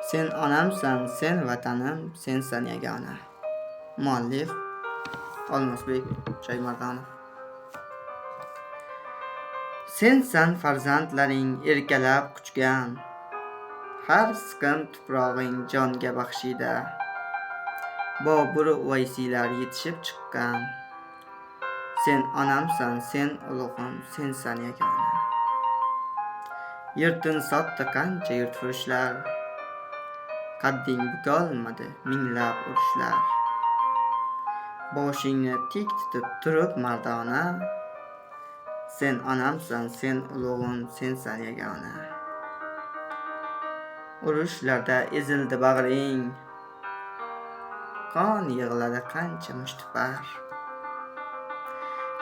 Sen onamsan, sen vatanim, sensan yagona. Muallif Olmosbek Shoymardonov. Sensan farzandlaring erkalab quchgan, har siqim tuprog'ing jonga baxshida. Bobur Uvaysiylar yetishib chiqqan. Sen onamsan, sen ulug'im, sensan yagona. Yurtin sotdi qancha yurtfurushlar, qadding bukolmadi minglab urushlar. Boshingni tik tutib turib mardona, sen onamsan, sen ulug'im, sensan yagona. Urushlarda ezildi bag'ring, qon yig'ladi qancha mushtipar.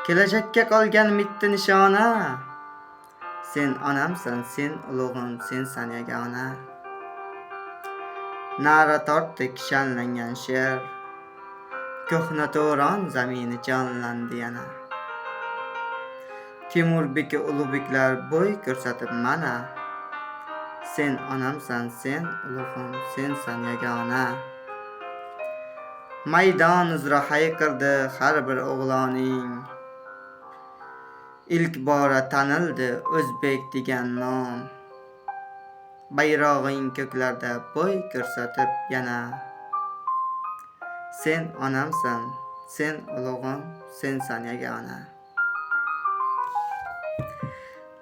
Kelajakka qolgan mitti nishona, sen onamsan, sen ulug'im, sensan yagona. Nara tortdi kishanlangan sher, ko'hna to'ron zamini jonlandi yana. Temur beki ulug'beklar bo'y ko'rsatib mana, sen onamsan, sen ulug'im, sensan yagona. Maydon uzra hayqirdi har bir o'g'loning, ilk bora tanildi o'zbek degan nom. Bayrog'ing ko'klarda bo'y ko'rsatib yana, sen onamsan, sen ulug'im, sensan yagona.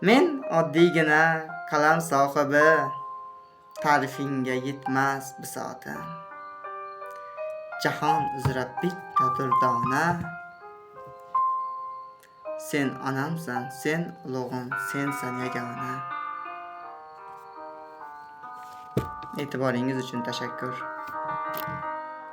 Men oddiygina qalam sohibi, ta'rifingga yetmas bisotim. Jahon uzra bitta durdona, sen onamsan, sen ulug'im, sensan yagona. E'tiboringiz uchun tashakkur.